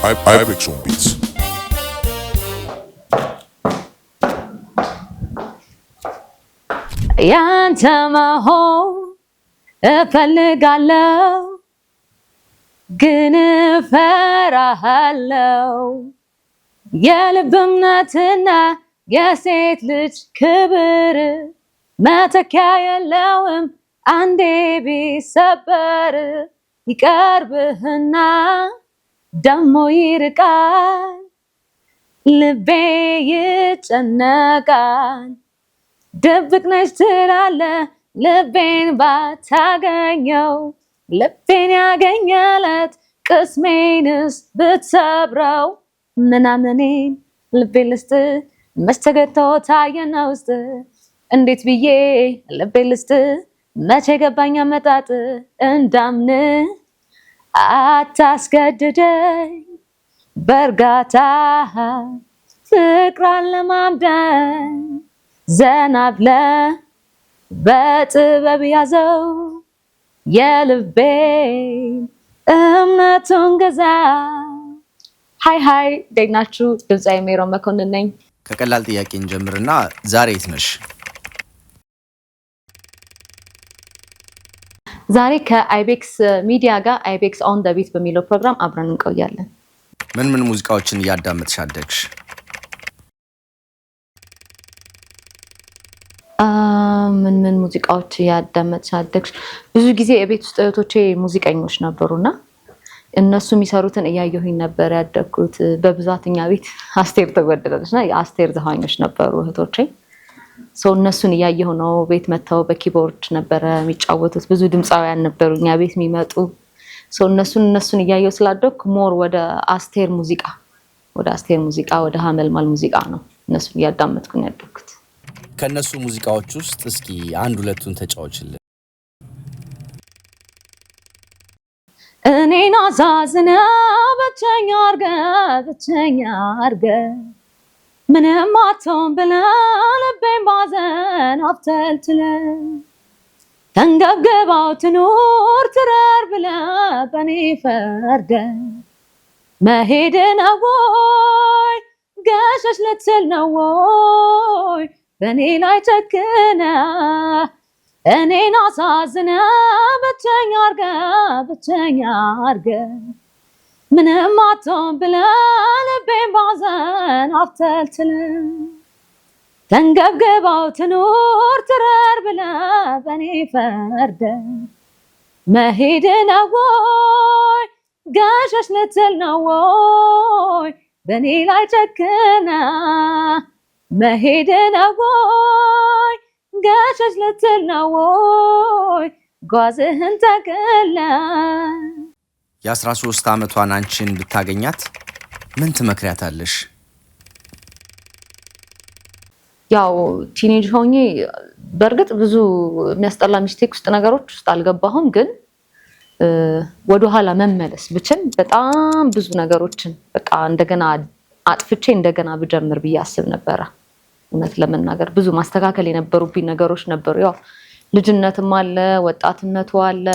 Ibex on beats. ያንተ መሆን እፈልጋለሁ ግን እፈራሃለሁ የልብ እምነትና የሴት ልጅ ክብር መተኪያ የለውም አንዴ ቢሰበር ይቀርብህና ደሞ ይርቃል ልቤ ይጨነቃል ድብቅ ነሽ ትላለህ ልቤን ባታገኘው ልቤን ያገኘለት ቅስሜንስ ብትሰብረው ምናምኔን ልቤን ልስጥ መስተገቶ ታየና ውስጥ እንዴት ብዬ ልቤን ልስጥ መቼ ገባኝ አመጣጥ እንዳምን አታስገድደኝ በእርጋታ ፍቅራን ለማምደን ዘና ብለህ በጥበብ ያዘው የልቤን እምነቱን ገዛ። ሃይ እንዴት ናችሁ? ድምፃዊ ሜሮን መኮንን ነኝ። ከቀላል ጥያቄ እንጀምርና ዛሬ የት ነሽ? ዛሬ ከአይቤክስ ሚዲያ ጋር አይቤክስ ኦን ዘ ቢት በሚለው ፕሮግራም አብረን እንቆያለን። ምን ሙዚቃዎችን እያዳመጥሽ አደግሽ? ምን ሙዚቃዎች እያዳመጥሽ አደግሽ? ብዙ ጊዜ የቤት ውስጥ እህቶቼ ሙዚቀኞች ነበሩና እነሱ የሚሰሩትን እያየሁኝ ነበር ያደግኩት። በብዛት እኛ ቤት አስቴር ተወደደችና የአስቴር ዘፋኞች ነበሩ እህቶቼ። እነሱን እያየሁ ነው ቤት መተው በኪቦርድ ነበረ የሚጫወቱት። ብዙ ድምፃውያን ነበሩ እኛ ቤት የሚመጡ። እነሱን እያየሁ ስላደግኩ ሞር ወደ አስቴር ሙዚቃ ወደ ሀመልማል ሙዚቃ ነው እነሱን እያዳመጥኩ ነው ያደግኩት። ከነሱ ሙዚቃዎች ውስጥ እስኪ አንድ ሁለቱን ተጫወችልን። እኔን አሳዝነህ ብቸኛ አድርገህ ምንም አትሆን ብለህ ልቤን ባዘን አብተልትለህ ተንገብግባው ትኑር ትረር ብለህ በኔ ፈርደህ መሄድ ነው ወይ ገሸሽ ልትል ነው ወይ በኔ ላይ ጨክነህ እኔን አሳዝነህ ብቸኛ አድርገህ ምንም አትሆን ብለህ ልቤን ባዘን አብተልትለህ ተንገብግባው ትኑር ትረር ብለህ በኔ ፈርደህ መሄድ ነው ወይ ገሸሽ ልትል ነው ወይ በኔ ላይ ጨክነህ መሄድ ነው ወይ ገሸሽ ልትል ነው ወይ ጓዝህን ጠቅልለህ። የ13 ዓመቷን አንቺን ብታገኛት ምን ትመክሪያታለሽ? ያው ቲኔጅ ሆኜ በእርግጥ ብዙ የሚያስጠላ ሚስቴክ ውስጥ ነገሮች ውስጥ አልገባሁም፣ ግን ወደኋላ መመለስ ብችል በጣም ብዙ ነገሮችን በቃ እንደገና አጥፍቼ እንደገና ብጀምር ብዬ አስብ ነበረ። እውነት ለመናገር ብዙ ማስተካከል የነበሩብኝ ነገሮች ነበሩ። ያው ልጅነትም አለ ወጣትነቱ አለ።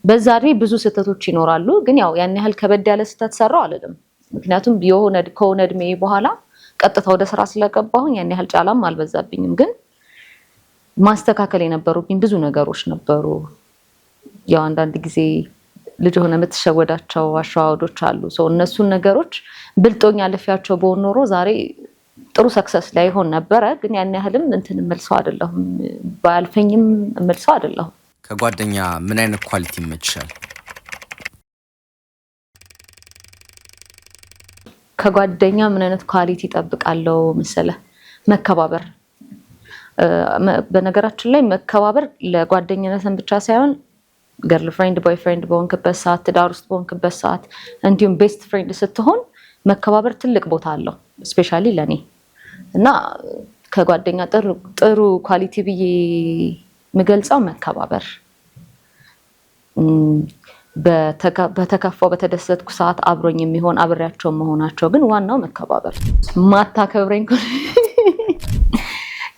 በዛ ላይ ብዙ ስህተቶች ይኖራሉ፣ ግን ያው ያን ያህል ከበድ ያለ ስህተት ሰራው አይደለም። ምክንያቱም ከሆነ እድሜ በኋላ ቀጥታ ወደ ስራ ስለገባሁኝ ያን ያህል ጫላም አልበዛብኝም፣ ግን ማስተካከል የነበሩብኝ ብዙ ነገሮች ነበሩ። ያው አንዳንድ ጊዜ ልጅ ሆነ የምትሸወዳቸው አሸዋወዶች አሉ። እነሱን ነገሮች ብልጦኝ አልፌያቸው በሆነ ኖሮ ዛሬ ጥሩ ሰክሰስ ላይ ሆን ነበረ። ግን ያን ያህልም መልሰው አይደለሁም፣ ባልፈኝም መልሰው አይደለሁም። ከጓደኛ ምን አይነት ኳሊቲ ይመችሻል? ከጓደኛ ምን አይነት ኳሊቲ ይጠብቃለው መሰለ? መከባበር። በነገራችን ላይ መከባበር ለጓደኝነትን ብቻ ሳይሆን ገርል ፍሬንድ ቦይ ፍሬንድ በሆንክበት ሰዓት፣ ትዳር ውስጥ በሆንክበት ሰዓት፣ እንዲሁም ቤስት ፍሬንድ ስትሆን መከባበር ትልቅ ቦታ አለው። ስፔሻሊ ለኔ እና ከጓደኛ ጥሩ ኳሊቲ ብዬ የምገልጸው መከባበር፣ በተከፋው በተደሰትኩ ሰዓት አብሮኝ የሚሆን አብሬያቸው መሆናቸው፣ ግን ዋናው መከባበር። ማታከብረኝ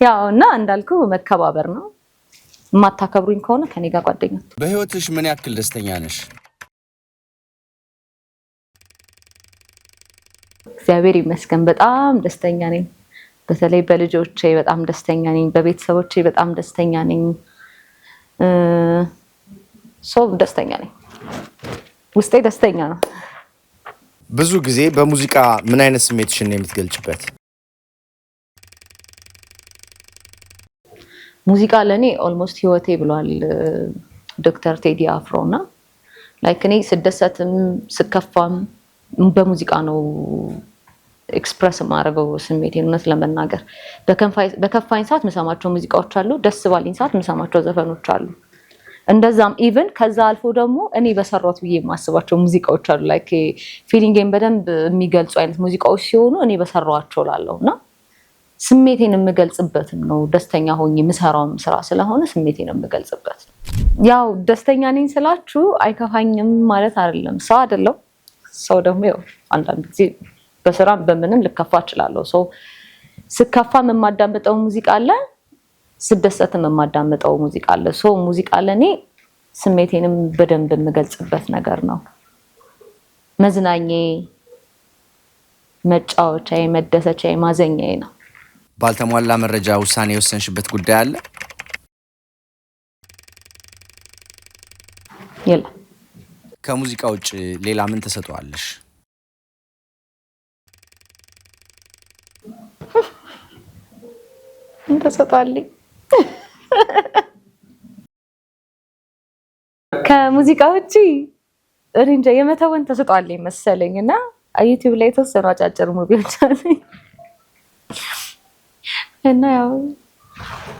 ያው እና እንዳልኩ መከባበር ነው። ማታከብሩኝ ከሆነ ከኔ ጋር ጓደኛ። በህይወትሽ ምን ያክል ደስተኛ ነሽ? እግዚአብሔር ይመስገን በጣም ደስተኛ ነኝ። በተለይ በልጆቼ በጣም ደስተኛ ነኝ። በቤተሰቦቼ በጣም ደስተኛ ነኝ። ደስተኛ ነኝ። ውስጤ ደስተኛ ነው። ብዙ ጊዜ በሙዚቃ ምን አይነት ስሜትሽን ነው የምትገልጭበት? ሙዚቃ ለኔ ኦልሞስት ህይወቴ ብሏል ዶክተር ቴዲ አፍሮ እና ላይክ እኔ ስደሰትም ስከፋም በሙዚቃ ነው ኤክስፕረስ ማድረገው ስሜቴን። እውነት ለመናገር በከፋኝ ሰዓት የምሰማቸው ሙዚቃዎች አሉ፣ ደስ ባለኝ ሰዓት የምሰማቸው ዘፈኖች አሉ። እንደዛም ኢቭን ከዛ አልፎ ደግሞ እኔ በሰራሁት ብዬ የማስባቸው ሙዚቃዎች አሉ። ላይክ ፊሊንጌን በደንብ የሚገልጹ አይነት ሙዚቃዎች ሲሆኑ እኔ በሰራኋቸው ላለውና ስሜቴን የምገልጽበት ነው። ደስተኛ ሆኜ የምሰራውም ስራ ስለሆነ ስሜቴን የምገልጽበት ነው። ያው ደስተኛ ነኝ ስላችሁ አይከፋኝም ማለት አይደለም። ሰው አይደለም። ሰው ደግሞ ያው አንዳንድ ጊዜ በስራ በምንም ልከፋ እችላለሁ። ሰው ስከፋም የማዳምጠው ሙዚቃ አለ፣ ስደሰትም የማዳምጠው ሙዚቃ አለ። ሰው ሙዚቃ ለኔ ስሜቴንም በደንብ የምገልጽበት ነገር ነው። መዝናኛዬ፣ መጫወቻዬ፣ መደሰቻዬ፣ ማዘኛዬ ነው። ባልተሟላ መረጃ ውሳኔ የወሰንሽበት ጉዳይ አለ? የለም። ከሙዚቃ ውጭ ሌላ ምን ተሰጥቷለሽ? ተሰጥቷልኝ ከሙዚቃ ውጪ እንጃ የመተወን ተሰጥቷልኝ መሰለኝ እና ዩቲዩብ ላይ የተወሰኑ አጫጭር ሙቪዎች አሉኝ እና ያው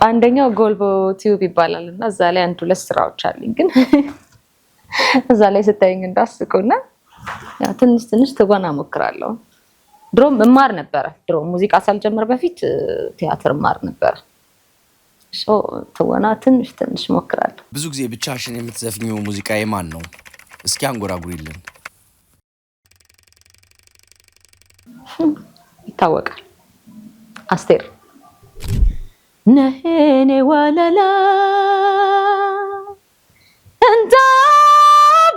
አንደኛው ጎልቦ ቲዩብ ይባላል እና እዛ ላይ አንድ ሁለት ስራዎች አሉኝ። ግን እዛ ላይ ስታይኝ እንዳስቁና ያው ትንሽ ትወና ሞክራለሁ። ድሮም እማር ነበረ። ድሮም ሙዚቃ ሳልጀምር በፊት ቲያትር እማር ነበረ። ትወና ትንሽ ሞክራለሁ። ብዙ ጊዜ ብቻሽን የምትዘፍኚው ሙዚቃ የማን ነው? እስኪ አንጎራጉሪልን። ይታወቃል። አስቴር ነሄኔ ወለላ እንታ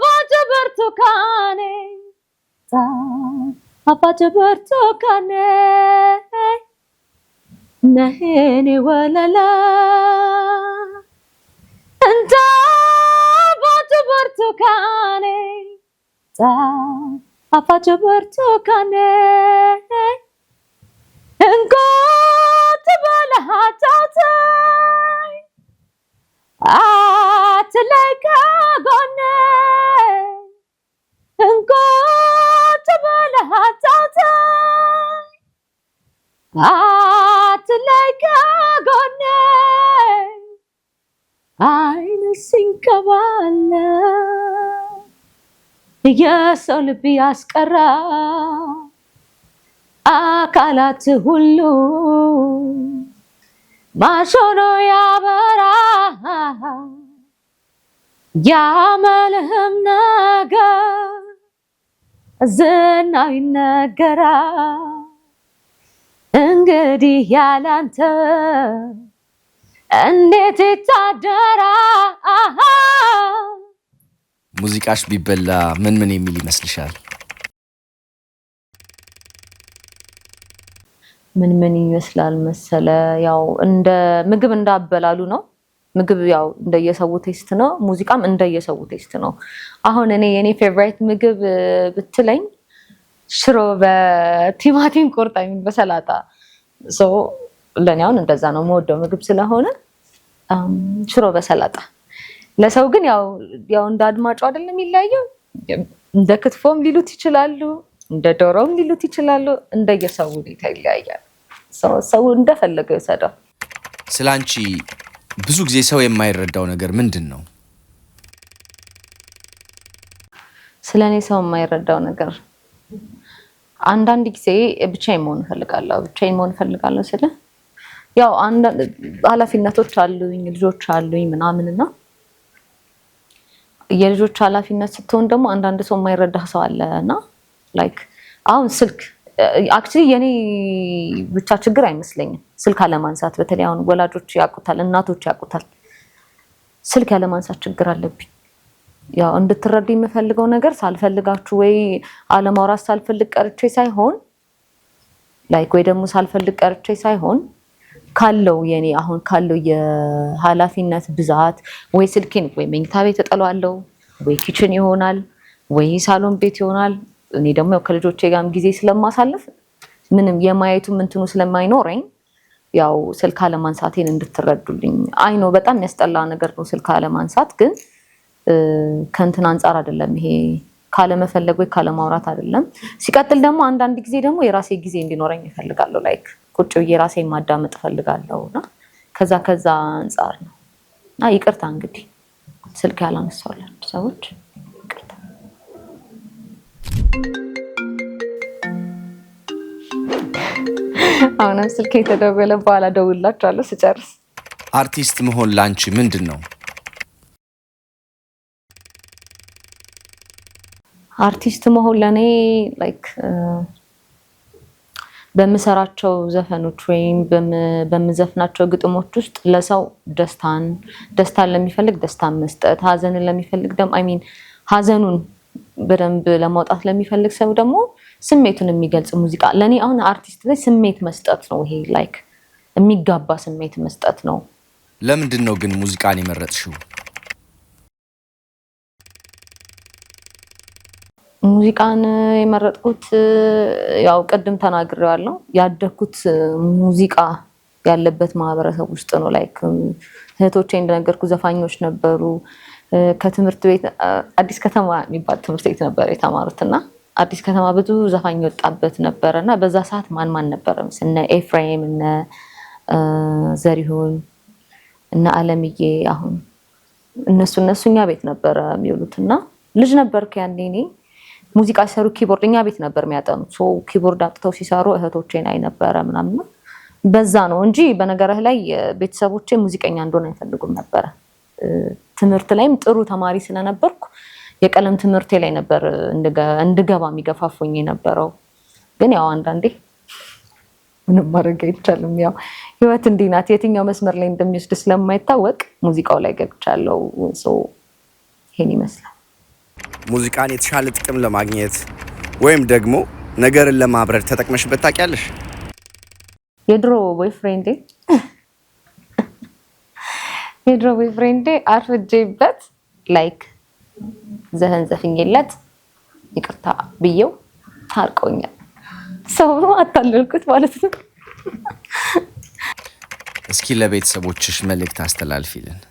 ባጀ ብርቱካኔ አባጀ ብርቱካኔ ነሄኔ ወለላ እንታ ባጀ ብርቱካኔ አባጀ ብርቱካኔ እንቆት በለሃታታይ አትለይ ከጎኔ እንቆት በለሃታታይ አትለይ ከጎኔ አይን ሲንከባለ የሰው ልብ ያስቀራ አካላት ሁሉ ማሾኖ ያበራ ያመልህም ነገር ዝናው ይነገራል። እንግዲህ ያላንተ እንዴት ይታደራል? ሙዚቃሽ ቢበላ ምን የሚል ይመስልሻል? ምን ይመስላል መሰለ? ያው እንደ ምግብ እንዳበላሉ ነው። ምግብ ያው እንደየሰው ቴስት ነው። ሙዚቃም እንደየሰው ቴስት ነው። አሁን የኔ ፌቨራይት ምግብ ብትለኝ ሽሮ በቲማቲም ቁርጥ በሰላጣ ለኔ አሁን እንደዛ ነው የምወደው ምግብ ስለሆነ ሽሮ በሰላጣ። ለሰው ግን ያው እንደ አድማጩ አይደለም ይለያየው። እንደ ክትፎም ሊሉት ይችላሉ፣ እንደ ዶሮም ሊሉት ይችላሉ። እንደየሰው ሁኔታ ይለያያል። ሰው እንደፈለገው ይሰዳው። ስላንቺ ብዙ ጊዜ ሰው የማይረዳው ነገር ምንድን ነው? ስለኔ ሰው የማይረዳው ነገር አንዳንድ ጊዜ ብቻዬን መሆን እፈልጋለሁ ስለ ያው ኃላፊነቶች አሉኝ፣ ልጆች አሉኝ ምናምንና የልጆች ኃላፊነት ስትሆን ደግሞ አንዳንድ ሰው የማይረዳ ሰው አለና ላይክ አሁን ስልክ አክቹሊ የኔ ብቻ ችግር አይመስለኝም። ስልክ አለማንሳት በተለይ አሁን ወላጆች ያውቁታል፣ እናቶች ያውቁታል። ስልክ ያለማንሳት ችግር አለብኝ። ያው እንድትረዱ የምፈልገው ነገር ሳልፈልጋችሁ ወይ አለማውራት ሳልፈልግ ቀርቼ ሳይሆን ላይክ ወይ ደግሞ ሳልፈልግ ቀርቼ ሳይሆን ካለው የኔ አሁን ካለው የኃላፊነት ብዛት ወይ ስልኬን ወይ መኝታ ቤት እጠለዋለሁ ወይ ኪችን ይሆናል ወይ ሳሎን ቤት ይሆናል። እኔ ደግሞ ከልጆቼ ጋርም ጊዜ ስለማሳልፍ ምንም የማየቱም እንትኑ ስለማይኖረኝ ያው ስልክ አለማንሳቴን እንድትረዱልኝ። አይ ነው በጣም የሚያስጠላ ነገር ነው ስልክ አለማንሳት፣ ግን ከእንትን አንፃር አይደለም ይሄ ካለመፈለግ ወይ ካለማውራት አይደለም። ሲቀጥል ደግሞ አንዳንድ ጊዜ ደግሞ የራሴ ጊዜ እንዲኖረኝ እፈልጋለሁ። ላይክ ቁጭ ብዬ ራሴን ማዳመጥ እፈልጋለሁና ከዛ አንፃር ነው። እና ይቅርታ እንግዲህ ስልክ ያላነሳሁላችሁ ሰዎች ይቅርታ። አሁንም ስልክ የተደወለ በኋላ ደውላችኋለሁ ስጨርስ። አርቲስት መሆን ላንቺ ምንድን ነው? አርቲስት መሆን ለኔ ላይክ በምሰራቸው ዘፈኖች ወይም በምዘፍናቸው ግጥሞች ውስጥ ለሰው ደስታን ለሚፈልግ ደስታን መስጠት፣ ሀዘንን ለሚፈልግ ደግሞ ሀዘኑን በደንብ ለማውጣት ለሚፈልግ ሰው ደግሞ ስሜቱን የሚገልጽ ሙዚቃ። ለኔ አሁን አርቲስት ላይ ስሜት መስጠት ነው። ይሄ ላይክ የሚጋባ ስሜት መስጠት ነው። ለምንድን ነው ግን ሙዚቃን የመረጥሽው? ሙዚቃን የመረጥኩት ያው ቅድም ተናግሬዋለሁ። ያደግኩት ሙዚቃ ያለበት ማህበረሰብ ውስጥ ነው። ላይክ እህቶቼ እንደነገርኩ ዘፋኞች ነበሩ። ከትምህርት ቤት አዲስ ከተማ የሚባል ትምህርት ቤት ነበር የተማሩትና አዲስ ከተማ ብዙ ዘፋኝ ወጣበት ነበርና በዛ ሰዓት ማን ነበር? እነ ኤፍሬም፣ እነ ዘሪሁን፣ እነ አለምዬ አሁን እነሱ እኛ ቤት ነበር የሚውሉትና ልጅ ነበርኩ ያኔ። እኔ ሙዚቃ ሲሰሩ ኪቦርድ እኛ ቤት ነበር የሚያጠኑት። ሶ ኪቦርድ አጥተው ሲሰሩ እህቶቼን አይ ነበረ ምናምን። በዛ ነው እንጂ በነገርህ ላይ ቤተሰቦቼ ሙዚቀኛ እንደሆነ አይፈልጉም ነበረ። ትምህርት ላይም ጥሩ ተማሪ ስለነበርኩ የቀለም ትምህርቴ ላይ ነበር እንድገባ የሚገፋፉኝ የነበረው። ግን ያው አንዳንዴ ምንም ማድረግ አይቻልም። ያው ህይወት እንዲህ ናት። የትኛው መስመር ላይ እንደሚወስድ ስለማይታወቅ ሙዚቃው ላይ ገብቻለሁ። ይሄን ይመስላል። ሙዚቃን የተሻለ ጥቅም ለማግኘት ወይም ደግሞ ነገርን ለማብረድ ተጠቅመሽበት ታውቂያለሽ? የድሮ ቦይፍሬንዴ አርፍጄበት ላይክ ዘፈን ዘፍኜለት ይቅርታ ብዬው ታርቆኛል። ሰው አታለልኩት ማለት ነው። እስኪ ለቤተሰቦችሽ መልእክት አስተላልፊልን።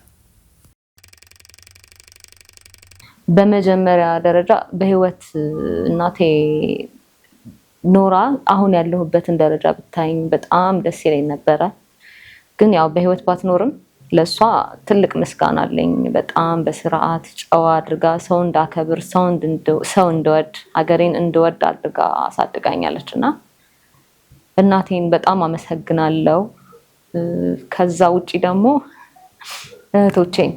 በመጀመሪያ ደረጃ በህይወት እናቴ ኖራ አሁን ያለሁበትን ደረጃ ብታይኝ በጣም ደስ ይለኝ ነበረ። ግን ያው በህይወት ባትኖርም ለሷ ትልቅ ምስጋና አለኝ። በጣም በስርዓት ጨዋ አድርጋ ሰው እንዳከብር፣ ሰው እንድወድ፣ ሀገሬን እንድወድ አድርጋ አሳድጋኛለች እና እናቴን በጣም አመሰግናለሁ። ከዛ ውጪ ደግሞ እህቶቼን፣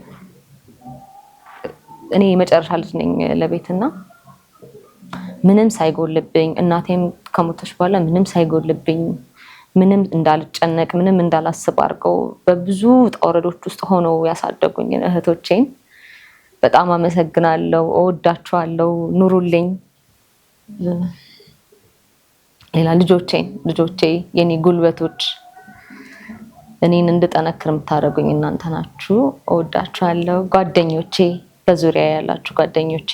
እኔ የመጨረሻ ልጅ ነኝ ለቤትና ምንም ሳይጎልብኝ እናቴም ከሞተች በኋላ ምንም ሳይጎልብኝ ምንም እንዳልጨነቅ ምንም እንዳላስብ አድርገው በብዙ ውጣ ውረዶች ውስጥ ሆነው ያሳደጉኝ እህቶቼን በጣም አመሰግናለሁ። እወዳቸዋለሁ። ኑሩልኝ። ሌላ ልጆቼ የኔ ጉልበቶች፣ እኔን እንድጠነክር የምታደርጉኝ እናንተ ናችሁ። እወዳቸዋለሁ። ጓደኞቼ፣ በዙሪያ ያላችሁ ጓደኞቼ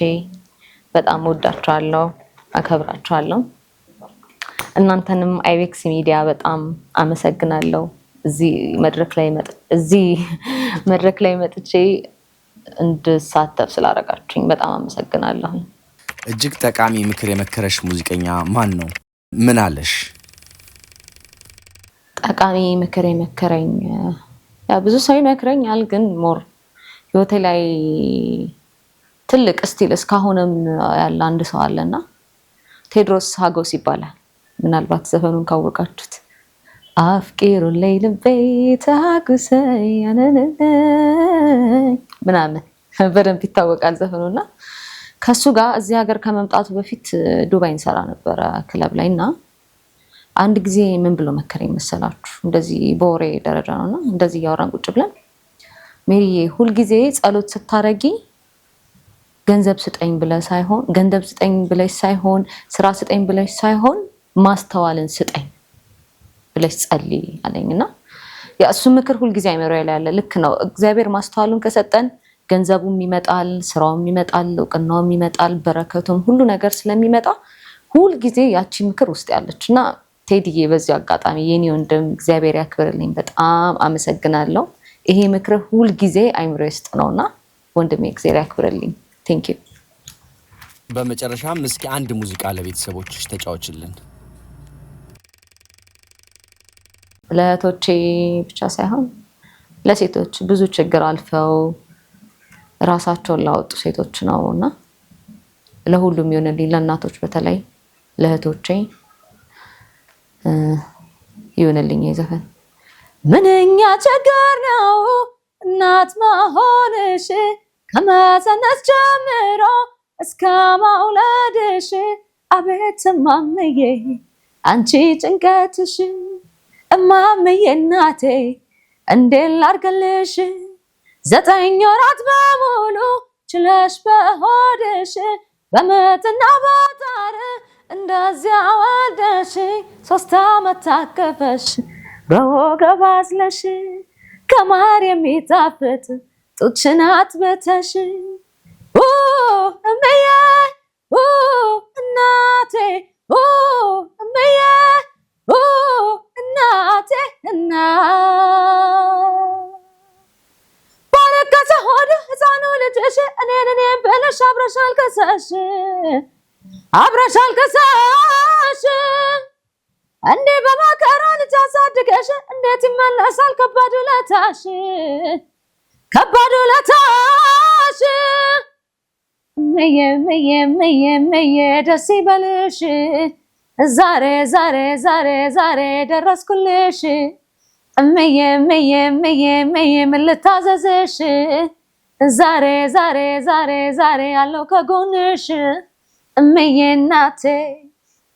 በጣም እወዳቸዋለሁ፣ አከብራቸዋለሁ። እናንተንም አይቤክስ ሚዲያ በጣም አመሰግናለሁ። እዚህ መድረክ ላይ መጥቼ እንድሳተፍ ስላደረጋችሁኝ በጣም አመሰግናለሁ። እጅግ ጠቃሚ ምክር የመከረሽ ሙዚቀኛ ማን ነው? ምን አለሽ? ጠቃሚ ምክር የመከረኝ ብዙ ሰው ይመክረኛል፣ ግን ሞር ህይወቴ ላይ ትልቅ ስቲል እስካሁንም ያለ አንድ ሰው አለና ቴዎድሮስ ሀጎስ ይባላል። ምናልባት ዘፈኑን ካወቃችሁት አፍቂሩ ላይ ልቤ ታጉሰይ ምናምን በደንብ ይታወቃል ዘፈኑና ከሱ ጋር እዚህ ሀገር ከመምጣቱ በፊት ዱባይ እንሰራ ነበረ ክለብ ላይ እና አንድ ጊዜ ምን ብሎ መከረኝ መሰላችሁ? እንደዚህ በወሬ ደረጃ ነውና እንደዚህ እያወራን ቁጭ ብለን ሜሪዬ ሁልጊዜ ጸሎት ስታረጊ ገንዘብ ስጠኝ ብለሽ ሳይሆን ስራ ስጠኝ ብለሽ ሳይሆን ማስተዋልን ስጠኝ ብለሽ ጸልይ አለኝና ያሱ ምክር ሁሉ ጊዜ አይመረው ያለ ልክ ነው እግዚአብሔር ማስተዋሉን ከሰጠን ገንዘቡም ይመጣል ስራውም ይመጣል እውቅናውም ይመጣል በረከቱም ሁሉ ነገር ስለሚመጣ ሁሉ ጊዜ ያቺ ምክር ውስጥ ያለችና ቴዲዬ በዚህ አጋጣሚ የኔ ወንድም እግዚአብሔር ያክብርልኝ በጣም አመሰግናለሁ ይሄ ምክር ሁሉ ጊዜ አይምሮ ውስጥ ነውና ወንድሜ እግዚአብሔር ያክብርልኝ ቴንክ ዩ በመጨረሻም እስኪ አንድ ሙዚቃ ለቤተሰቦችሽ ተጫውችልን ለእህቶቼ ብቻ ሳይሆን ለሴቶች ብዙ ችግር አልፈው ራሳቸውን ላወጡ ሴቶች ነውና ለሁሉም ይሆንልኝ ለእናቶች በተለይ ለእህቶቼ ይሆንልኝ የዘፈን ምንኛ ችግር ነው እናት መሆንሽ ከመፀነስ ጀምሮ እስከ መውለድሽ አቤት እማምዬ አንቺ ጭንቀትሽ እማምዬ እናቴ እንዴት ላድርግልሽ 9 ወራት በሙሉ ችለሽ በሆድሽ በምጥና በጣር እንደዚያ ወልደሽ 3 ዓመት ታቀፈሽ በወገብ አዝለሽ ከማር የሚጣፍጥ ጡትሽን አጥብተሽ እምዬ እናቴ እምዬ እናቴ ባለቀሰ ሆድ ህፃኑ ልጅሽ እኔን ብለሽ አብረሻል ከሳሽ እንዴ በመከራ ልጅ አሳድገሽ እንዴት ይመለሳል ከባድ ውለታሽ እምዬ ደስ ይበልሽ ዛሬ ደረስኩልሽ እምዬ ምን ልታዘዝሽ ዛሬ ያለው ከጎንሽ እምዬ እናቴ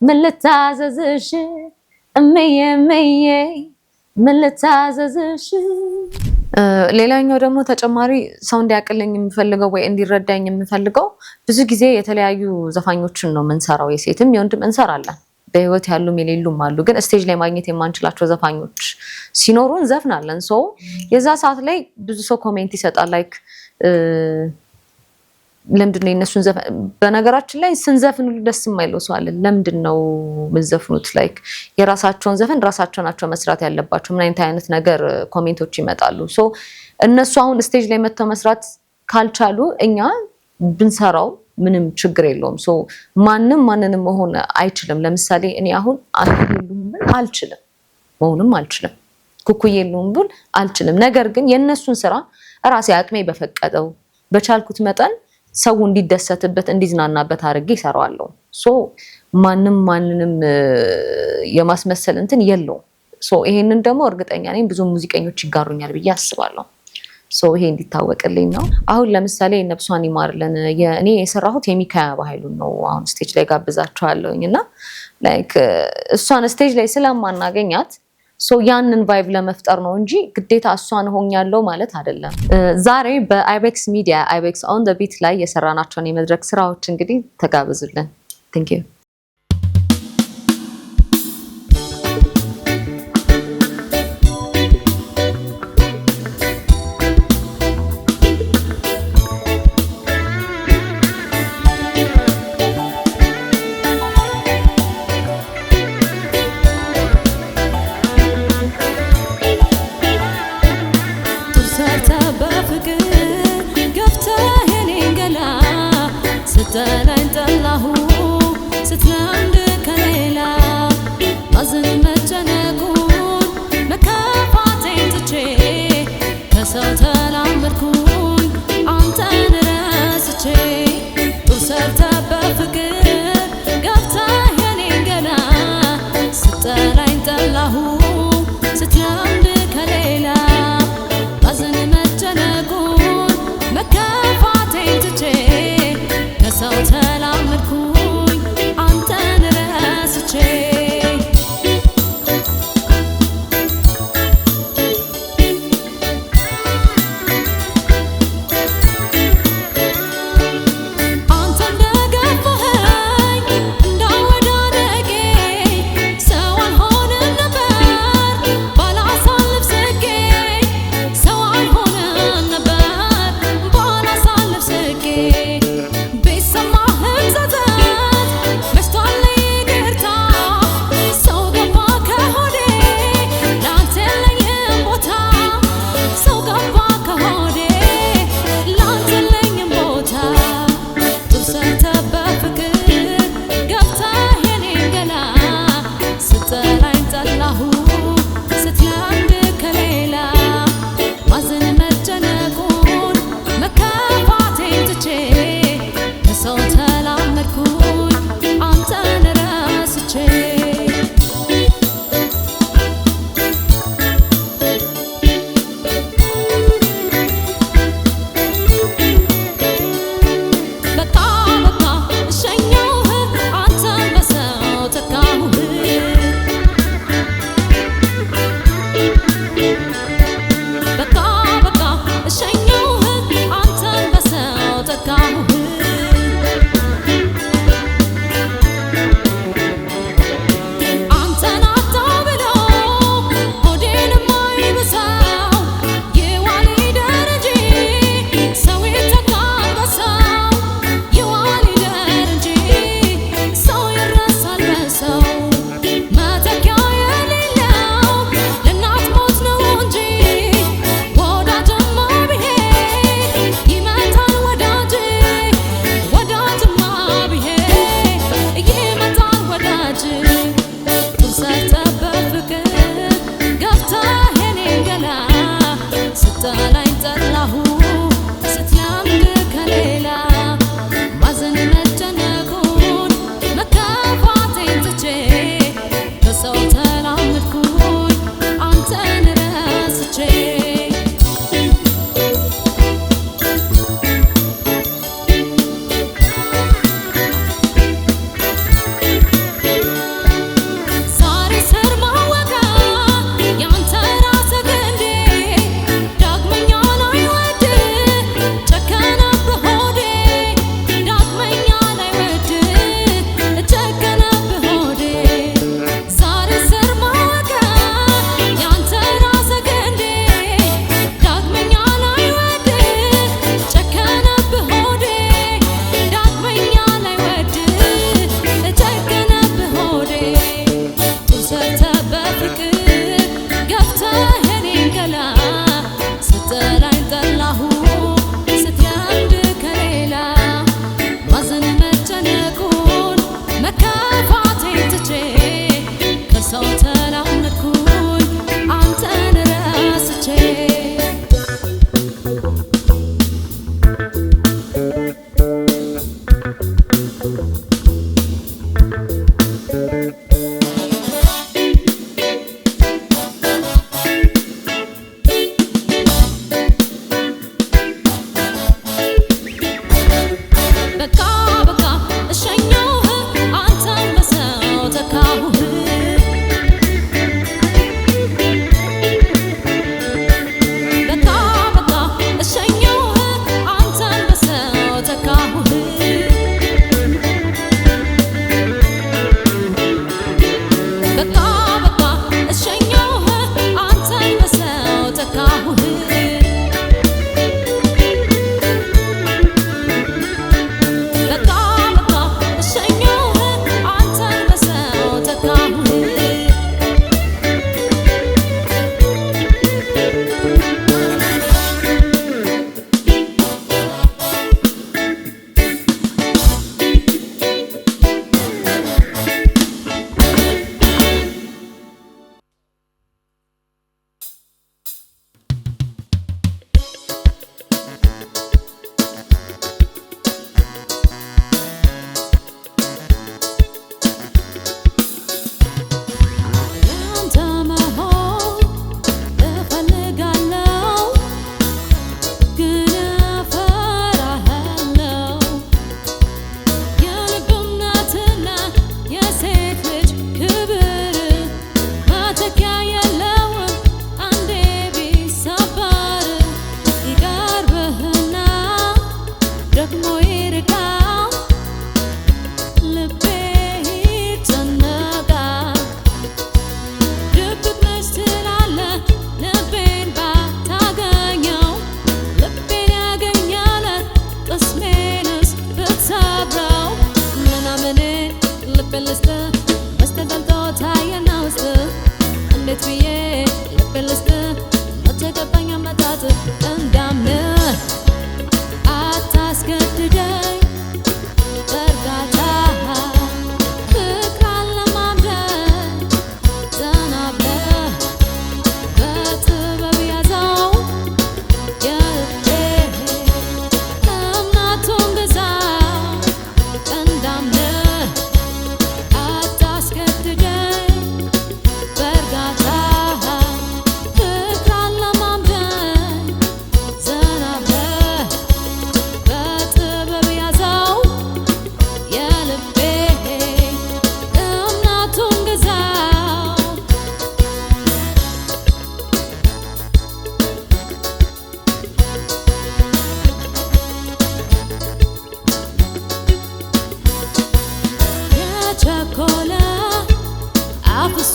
ምን ልታዘዝሽ እምዬ ምን ልታዘዝሽ ሌላኛው ደግሞ ተጨማሪ ሰው እንዲያቀለኝ የምፈልገው ወይ እንዲረዳኝ የምፈልገው ብዙ ጊዜ የተለያዩ ዘፋኞችን ነው መንሰራው የሴትም የወንድም እንሰራለን በህይወት ያሉም የሌሉም አሉ ግን ስቴጅ ላይ ማግኘት የማንችላቸው ዘፋኞች ሲኖሩን ዘፍናለን ሶ የዛ ሰዓት ላይ ብዙ ሰው ኮሜንት ይሰጣል ላይክ ለምንድነው እነሱን ዘፈን በነገራችን ላይ ስንዘፍን ደስ የማይለው ሰው አለ ለምንድነው ምንዘፍኑት ላይክ የራሳቸውን ዘፈን ራሳቸው ናቸው መስራት ያለባቸው ምን አይነት ነገር ኮሜንቶች ይመጣሉ ሶ እነሱ አሁን ስቴጅ ላይ መተው መስራት ካልቻሉ እኛ ብንሰራው ምንም ችግር የለውም ሶ ማንንም መሆን አይችልም ለምሳሌ እኔ አሁን አልችልም መሆንም አልችልም ኩኩዬሉም ብል አልችልም ነገር ግን የነሱን ስራ ራሴ አቅሜ በፈቀደው በቻልኩት መጠን ሰው እንዲደሰትበት እንዲዝናናበት አድርጌ ይሰራዋለሁ ሶ ማንንም የማስመሰል እንትን የለው ሶ ይሄንን ደግሞ እርግጠኛ ነኝ ብዙ ሙዚቀኞች ይጋሩኛል ብዬ አስባለሁ ሶ ይሄ እንዲታወቅልኝ ነው አሁን ለምሳሌ ነፍሷን ይማርልን እኔ የሰራሁት የሚካያ ባህሉን ነው አሁን ስቴጅ ላይ ጋብዛቸዋለሁኝና ላይክ እሷን ስቴጅ ላይ ስለማናገኛት ሶ ያንን ቫይብ ለመፍጠር ነው እንጂ ግዴታ እሷን ሆኛለሁ ማለት አይደለም ዛሬ በአይቤክስ ሚዲያ አይቤክስ ኦን ዘ ቢት ላይ የሰራናቸውን የመድረክ ስራዎች እንግዲህ ተጋብዙልን ቴንክ ዩ ልስጥ ውስጥ ገልጦ ታየና ውስጥ እንዴት ብዬ ልብ ልስጥ ሞት ገባኝ አመጣጥ እንዳምንህ አታስገድደኝ በእርጋታ ፍቅር ለማምደን ዘና ብለህ በጥበብ ያዘው የልቤ እምነቱን ግዛው እንዳምንህ አታስገድደኝ በእርጋታ ፍቅር ለማምደን ዘና ብለህ በጥበብ ያዘው የልቤ እምነቱን ግዛው የቸኮለ አፍሶ